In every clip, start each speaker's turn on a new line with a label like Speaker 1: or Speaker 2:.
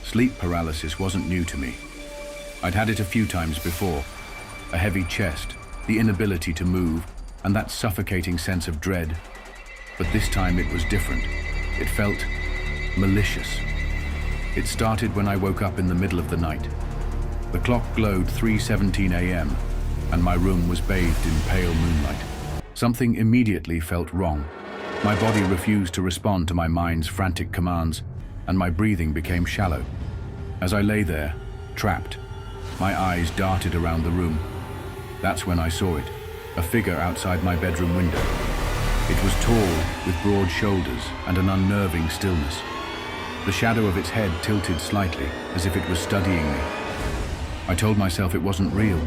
Speaker 1: Sleep paralysis wasn't new to me. I'd had it a few times before. A heavy chest, the inability to move, and that suffocating sense of dread. But this time it was different. It felt malicious. It started when I woke up in the middle of the night. The clock glowed 3:17 a.m., and my room was bathed in pale moonlight. Something immediately felt wrong. My body refused to respond to my mind's frantic commands, and my breathing became shallow. As I lay there, trapped, my eyes darted around the room. That's when I saw it, a figure outside my bedroom window. It was tall, with broad shoulders and an unnerving stillness. The shadow of its head tilted slightly, as if it was studying me. I told myself it wasn't real.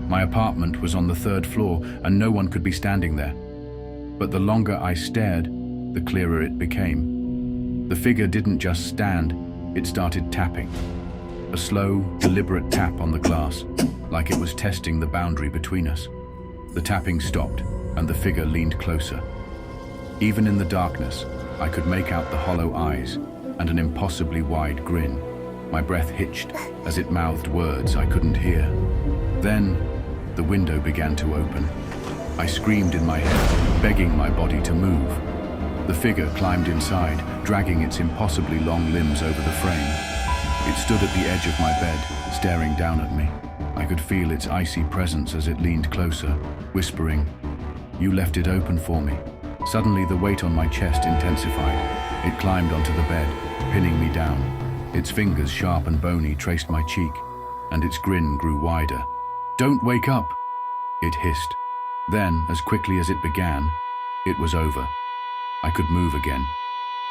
Speaker 1: My apartment was on the 3rd floor, and no one could be standing there. But the longer I stared, the clearer it became. The figure didn't just stand, it started tapping. A slow, deliberate tap on the glass, like it was testing the boundary between us. The tapping stopped, and the figure leaned closer. Even in the darkness, I could make out the hollow eyes and an impossibly wide grin. My breath hitched as it mouthed words I couldn't hear. Then, the window began to open. I screamed in my head, begging my body to move. The figure climbed inside, dragging its impossibly long limbs over the frame. It stood at the edge of my bed, staring down at me. I could feel its icy presence as it leaned closer, whispering, "You left it open for me." Suddenly, the weight on my chest intensified. It climbed onto the bed, pinning me down. Its fingers, sharp and bony, traced my cheek, and its grin grew wider. "Don't wake up!" it hissed. Then, as quickly as it began, it was over. I could move again.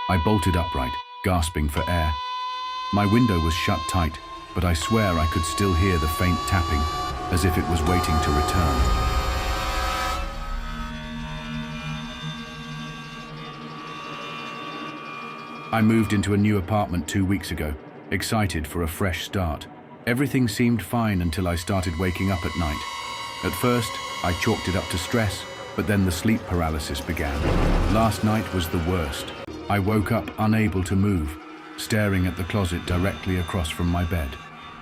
Speaker 1: I bolted upright, gasping for air. My window was shut tight, but I swear I could still hear the faint tapping, as if it was waiting to return. I moved into a new apartment 2 weeks ago, excited for a fresh start. Everything seemed fine until I started waking up at night. At first, I chalked it up to stress, but then the sleep paralysis began. Last night was the worst. I woke up unable to move, staring at the closet directly across from my bed.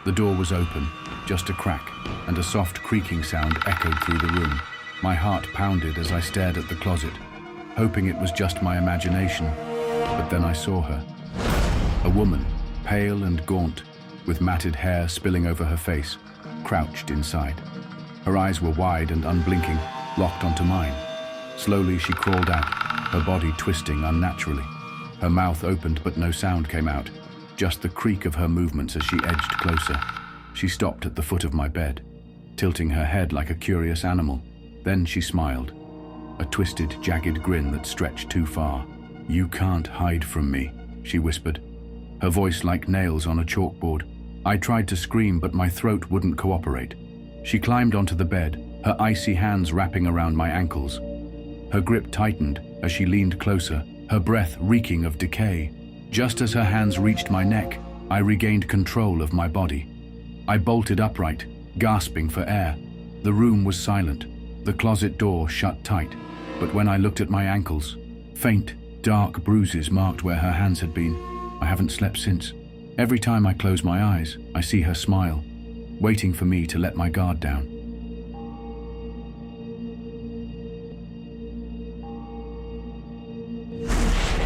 Speaker 1: The door was open, just a crack, and a soft creaking sound echoed through the room. My heart pounded as I stared at the closet, hoping it was just my imagination. But then I saw her. A woman, pale and gaunt, with matted hair spilling over her face, crouched inside. Her eyes were wide and unblinking, locked onto mine. Slowly she crawled out, her body twisting unnaturally. Her mouth opened but no sound came out, just the creak of her movements as she edged closer. She stopped at the foot of my bed, tilting her head like a curious animal. Then she smiled, a twisted, jagged grin that stretched too far. "You can't hide from me," she whispered, her voice like nails on a chalkboard. I tried to scream, but my throat wouldn't cooperate. She climbed onto the bed, her icy hands wrapping around my ankles. Her grip tightened as she leaned closer, her breath reeking of decay. Just as her hands reached my neck, I regained control of my body. I bolted upright, gasping for air. The room was silent, the closet door shut tight, but when I looked at my ankles, faint, dark bruises marked where her hands had been. I haven't slept since. Every time I close my eyes, I see her smile, waiting for me to let my guard down.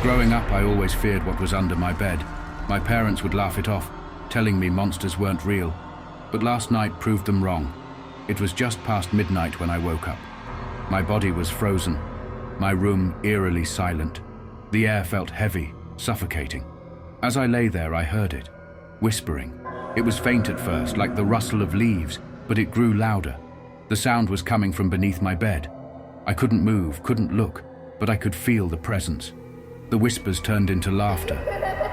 Speaker 1: Growing up, I always feared what was under my bed. My parents would laugh it off, telling me monsters weren't real. But last night proved them wrong. It was just past midnight when I woke up. My body was frozen, my room eerily silent. The air felt heavy, suffocating. As I lay there, I heard it, whispering. It was faint at first, like the rustle of leaves, but it grew louder. The sound was coming from beneath my bed. I couldn't move, couldn't look, but I could feel the presence. The whispers turned into laughter,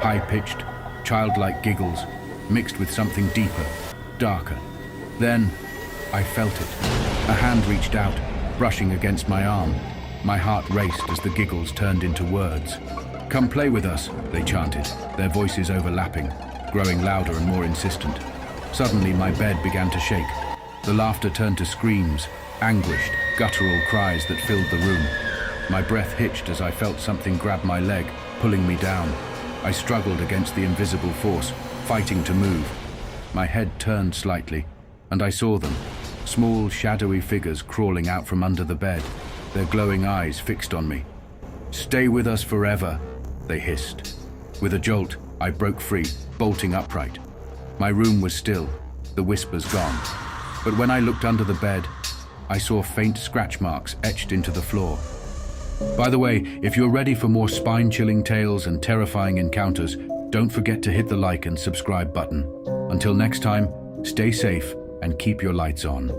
Speaker 1: high-pitched, childlike giggles, mixed with something deeper, darker. Then, I felt it. A hand reached out, brushing against my arm. My heart raced as the giggles turned into words. "Come play with us," they chanted, their voices overlapping, growing louder and more insistent. Suddenly, my bed began to shake. The laughter turned to screams, anguished, guttural cries that filled the room. My breath hitched as I felt something grab my leg, pulling me down. I struggled against the invisible force, fighting to move. My head turned slightly, and I saw them, small, shadowy figures crawling out from under the bed, their glowing eyes fixed on me. "Stay with us forever," they hissed. With a jolt, I broke free, bolting upright. My room was still, the whispers gone. But when I looked under the bed, I saw faint scratch marks etched into the floor. By the way, if you're ready for more spine-chilling tales and terrifying encounters, don't forget to hit the like and subscribe button. Until next time, stay safe and keep your lights on.